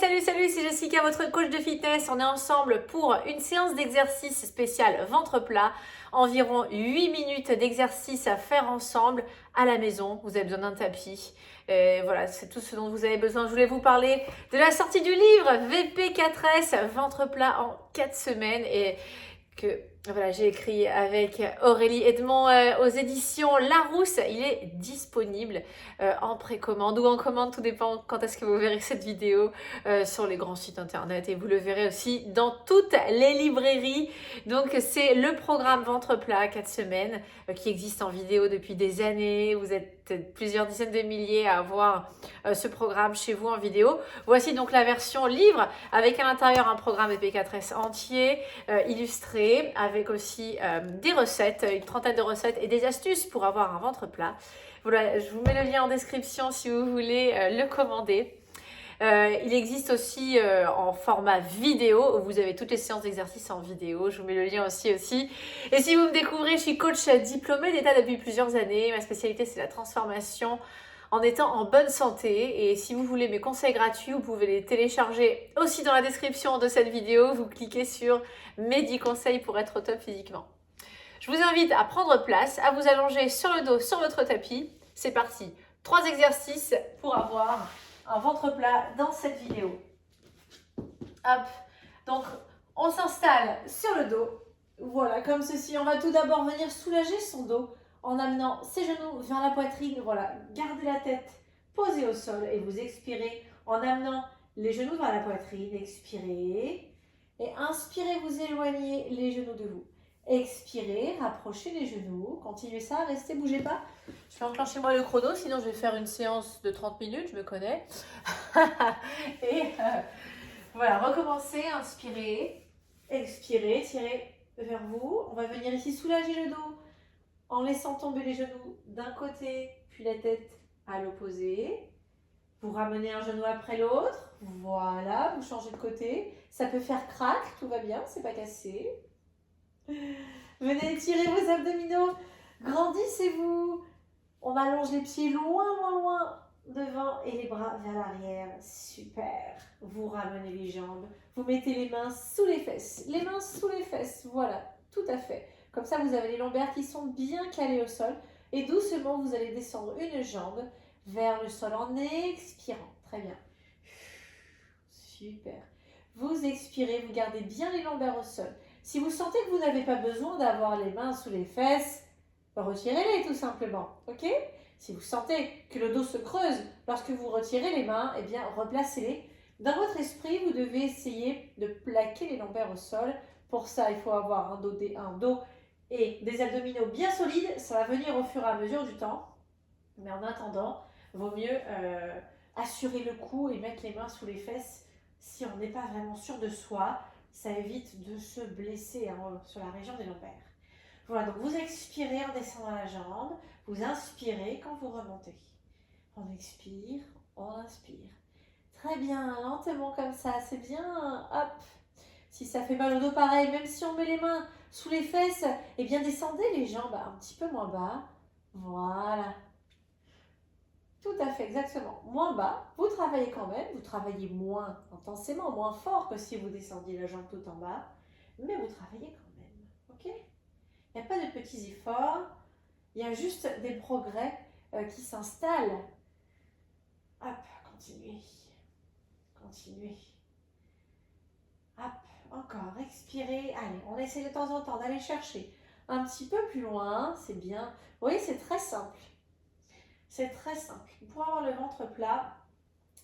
Salut, c'est Jessica, votre coach de fitness. On est ensemble pour une séance d'exercice spécial ventre plat. Environ 8 minutes d'exercice à faire ensemble à la maison. Vous avez besoin d'un tapis. Voilà, c'est tout ce dont vous avez besoin. Je voulais vous parler de la sortie du livre VP4S, ventre plat en 4 semaines. Et que voilà, j'ai écrit avec Aurélie Edmond aux éditions Larousse. Il est disponible en précommande ou en commande, tout dépend quand est-ce que vous verrez cette vidéo sur les grands sites internet, et vous le verrez aussi dans toutes les librairies. Donc c'est le programme ventre plat 4 semaines qui existe en vidéo depuis des années. Vous êtes plusieurs dizaines de milliers à avoir ce programme chez vous en vidéo. Voici donc la version livre avec à l'intérieur un programme VP4S entier illustré avec aussi des recettes, une trentaine de recettes et des astuces pour avoir un ventre plat. Voilà, je vous mets le lien en description si vous voulez le commander. Il existe aussi en format vidéo, où vous avez toutes les séances d'exercice en vidéo. Je vous mets le lien aussi. Et si vous me découvrez, je suis coach diplômée d'État depuis plusieurs années. Ma spécialité, c'est la transformation en étant en bonne santé. Et si vous voulez mes conseils gratuits, vous pouvez les télécharger aussi dans la description de cette vidéo. Vous cliquez sur mes 10 conseils pour être au top physiquement. Je vous invite à prendre place, à vous allonger sur le dos, sur votre tapis. C'est parti. 3 exercices pour avoir un ventre plat dans cette vidéo. Hop. Donc, on s'installe sur le dos. Voilà, comme ceci. On va tout d'abord venir soulager son dos en amenant ses genoux vers la poitrine. Voilà, gardez la tête posée au sol et vous expirez en amenant les genoux vers la poitrine. Expirez. Et inspirez, vous éloignez les genoux de vous. Expirez, rapprochez les genoux. Continuez ça, restez, bougez pas. Je vais enclencher moi le chrono, sinon je vais faire une séance de 30 minutes, je me connais. Et voilà, recommencez, inspirez, expirez, tirez vers vous. On va venir ici soulager le dos en laissant tomber les genoux d'un côté, puis la tête à l'opposé. Vous ramenez un genou après l'autre. Voilà, vous changez de côté. Ça peut faire crack, tout va bien, c'est pas cassé. Venez étirer vos abdominaux. Grandissez-vous. On allonge les pieds loin devant et les bras vers l'arrière. Super. Vous ramenez les jambes. Vous mettez les mains sous les fesses. Les mains sous les fesses. Voilà, tout à fait. Comme ça, vous avez les lombaires qui sont bien calés au sol. Et doucement, vous allez descendre une jambe vers le sol en expirant. Très bien. Super. Vous expirez, vous gardez bien les lombaires au sol. Si vous sentez que vous n'avez pas besoin d'avoir les mains sous les fesses, retirez-les tout simplement, ok? Si vous sentez que le dos se creuse lorsque vous retirez les mains, eh bien replacez-les. Dans votre esprit, vous devez essayer de plaquer les lombaires au sol. Pour ça, il faut avoir un dos et des abdominaux bien solides. Ça va venir au fur et à mesure du temps. Mais en attendant, il vaut mieux assurer le cou et mettre les mains sous les fesses si on n'est pas vraiment sûr de soi. Ça évite de se blesser sur la région des lombaires. Voilà, donc vous expirez en descendant la jambe, vous inspirez quand vous remontez. On expire, on inspire. Très bien, lentement comme ça, c'est bien. Hop. Si ça fait mal au dos, pareil, même si on met les mains sous les fesses, eh bien descendez les jambes un petit peu moins bas. Voilà. Tout à fait, exactement. Moins bas, vous travaillez quand même, vous travaillez moins intensément, moins fort que si vous descendiez la jambe tout en bas, mais vous travaillez quand même, ok? Il n'y a pas de petits efforts, il y a juste des progrès qui s'installent. Hop, continuez, continuez. Hop, encore, expirez. Allez, on essaie de temps en temps d'aller chercher un petit peu plus loin, c'est bien. Vous voyez, c'est très simple. C'est très simple. Pour avoir le ventre plat,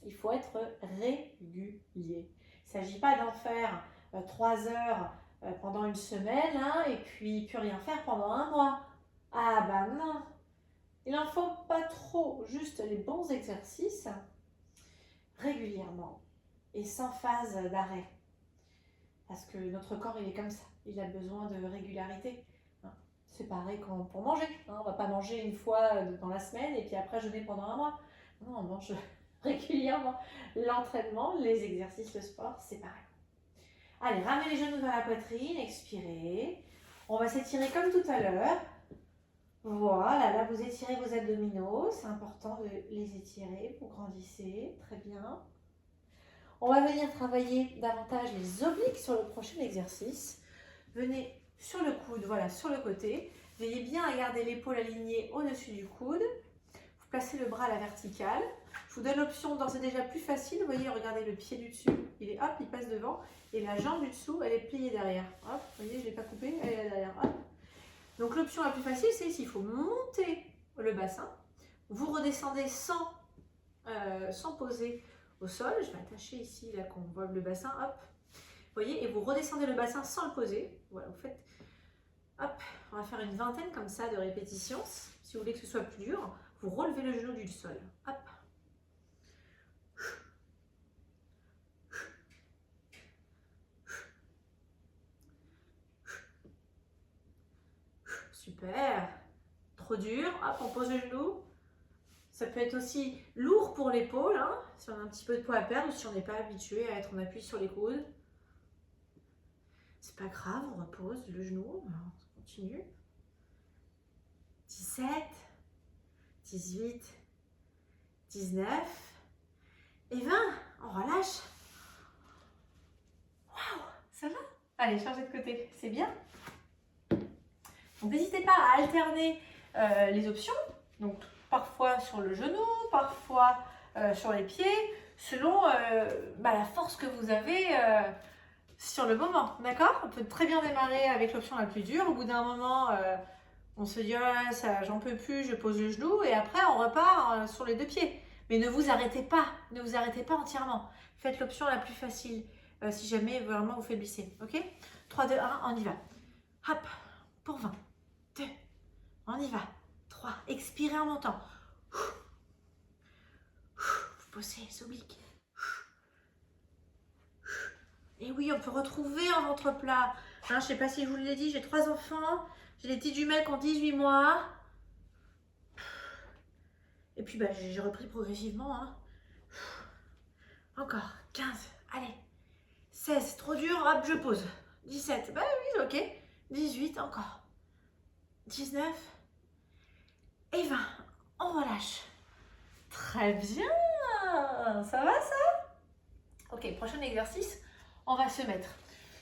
il faut être régulier. Il ne s'agit pas d'en faire 3 heures pendant une semaine hein, et puis plus rien faire pendant un mois. Ah bah non, il n'en faut pas trop, juste les bons exercices régulièrement et sans phase d'arrêt. Parce que notre corps, il est comme ça, il a besoin de régularité. C'est pareil pour manger. Hein. On ne va pas manger une fois dans la semaine et puis après jeûner pendant un mois. Non, on mange régulièrement. L'entraînement, les exercices, le sport, c'est pareil. Allez, ramenez les genoux vers la poitrine, expirez. On va s'étirer comme tout à l'heure. Voilà, là vous étirez vos abdominaux. C'est important de les étirer. Vous grandissez, très bien. On va venir travailler davantage les obliques sur le prochain exercice. Venez sur le coude, voilà, sur le côté. Veillez bien à garder l'épaule alignée au-dessus du coude. Vous placez le bras à la verticale. Je vous donne l'option d'ores et déjà plus facile. Vous voyez, regardez le pied du dessus. Il est hop, il passe devant. Et la jambe du dessous, elle est pliée derrière. Hop, vous voyez, je ne l'ai pas coupée, elle est derrière. Hop. Donc l'option la plus facile, c'est ici. Il faut monter le bassin. Vous redescendez sans poser au sol. Je vais attacher ici, là, qu'on voit le bassin. Hop. Vous voyez, et vous redescendez le bassin sans le poser. Voilà, vous faites. Hop, on va faire une vingtaine comme ça de répétitions. Si vous voulez que ce soit plus dur, vous relevez le genou du sol. Hop. Super. Trop dur. Hop, on pose le genou. Ça peut être aussi lourd pour l'épaule, hein, si on a un petit peu de poids à perdre ou si on n'est pas habitué à être en appui sur les coudes. C'est pas grave, on repose le genou. On continue. 17, 18, 19 et 20. On relâche. Waouh, ça va? Allez, changez de côté, c'est bien. Donc n'hésitez pas à alterner les options. Donc parfois sur le genou, parfois sur les pieds, selon la force que vous avez sur le moment. D'accord? On peut très bien démarrer avec l'option la plus dure. Au bout d'un moment, on se dit oh, ça, j'en peux plus, je pose le genou et après on repart sur les deux pieds. Mais ne vous arrêtez pas entièrement. Faites l'option la plus facile si jamais vraiment vous faiblissez. Ok? 3, 2, 1, on y va. Hop, pour 20. 2, on y va. 3, expirez en montant. Vous posez les obliques. Et oui, on peut retrouver un ventre plat. Hein, je ne sais pas si je vous l'ai dit, j'ai 3 enfants. J'ai des petites jumelles qui ont 18 mois. Et puis, j'ai repris progressivement. Hein. Encore. 15. Allez. 16. Trop dur. Hop, je pose. 17. Bah oui, ok. 18. Encore. 19. Et 20. On relâche. Très bien. Ça va, ça? Ok, prochain exercice. On va se mettre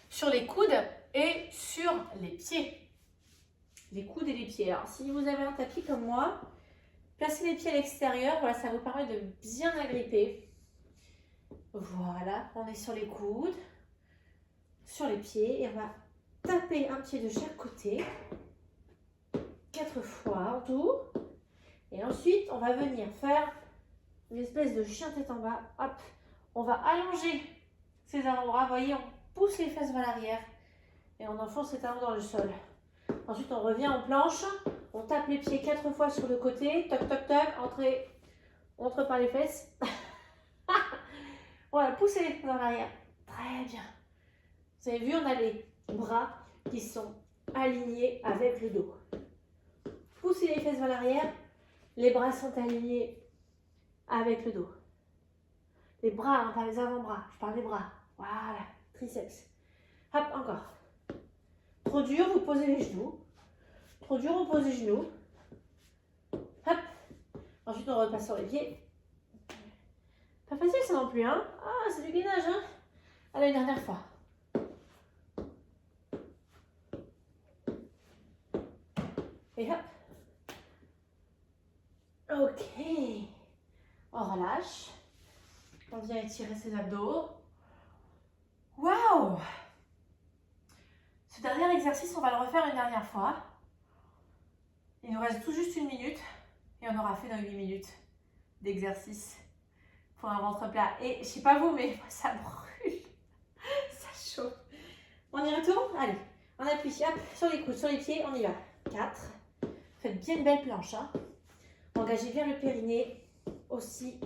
sur les coudes et sur les pieds. Les coudes et les pieds. Alors, si vous avez un tapis comme moi, placez les pieds à l'extérieur. Voilà, ça vous permet de bien agripper. Voilà, on est sur les coudes, sur les pieds et on va taper un pied de chaque côté. 4 fois en tout. Et ensuite, on va venir faire une espèce de chien tête en bas. Hop, on va allonger ses avant-bras. Vous voyez, on pousse les fesses vers l'arrière et on enfonce ses talons dans le sol. Ensuite, on revient en planche. On tape les pieds 4 fois sur le côté. Toc, toc, toc. Entrez. Entre par les fesses. Voilà, poussez vers l'arrière. Très bien. Vous avez vu, on a les bras qui sont alignés avec le dos. Poussez les fesses vers l'arrière. Les bras sont alignés avec le dos. Les bras, hein, pas les avant-bras. Je parle des bras. Voilà, triceps. Hop, encore. Trop dur, vous posez les genoux. Trop dur, on pose les genoux. Hop. Ensuite, on repasse sur les pieds. Pas facile ça non plus, hein? Ah, c'est du gainage, hein? Allez, une dernière fois. Et hop. Ok. On relâche. On vient étirer ses abdos. Waouh! Ce dernier exercice, on va le refaire une dernière fois. Il nous reste tout juste 1 minute et on aura fait nos 8 minutes d'exercice pour un ventre plat. Et je sais pas vous, mais moi, ça brûle. Ça chauffe. On y retourne? Allez, on appuie hop, sur les coudes, sur les pieds, on y va. 4. Faites bien une belle planche. Hein. Engagez bien le périnée aussi.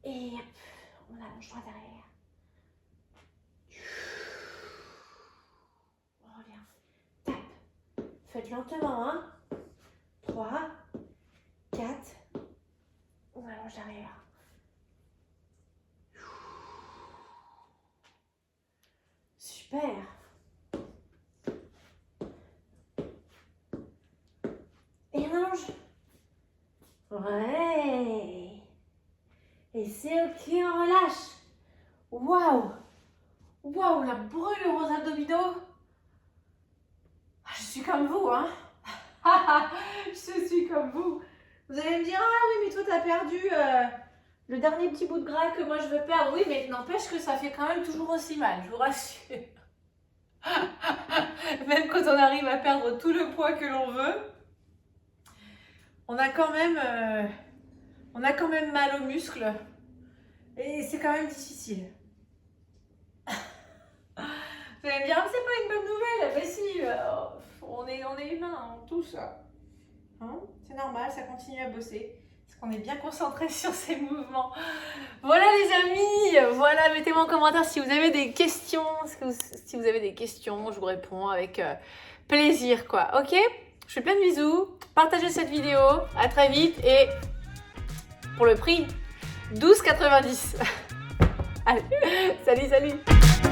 Et hop, on allonge droit derrière. On revient. Tape. Faites lentement. Hein. 3, 4. On allonge derrière. Super. Et on allonge. Ouais. Et c'est ok, on relâche. Waouh! Waouh, la brûlure aux abdominaux! Je suis comme vous, hein? Je suis comme vous. Vous allez me dire, ah oui, mais toi, t'as perdu le dernier petit bout de gras que moi je veux perdre. Oui, mais n'empêche que ça fait quand même toujours aussi mal, je vous rassure. Même quand on arrive à perdre tout le poids que l'on veut, on a quand même mal aux muscles. Et c'est quand même difficile. Vous allez me dire, ah, c'est pas une bonne nouvelle. Ben si, on est humains, on tous. Hein, c'est normal, ça continue à bosser. Parce qu'on est bien concentré sur ces mouvements. Voilà les amis, voilà, mettez-moi en commentaire si vous avez des questions. Si vous avez des questions, je vous réponds avec plaisir, quoi. Ok? Je fais plein de bisous. Partagez cette vidéo. À très vite. Et pour le prix, 12,90. Allez, salut, salut.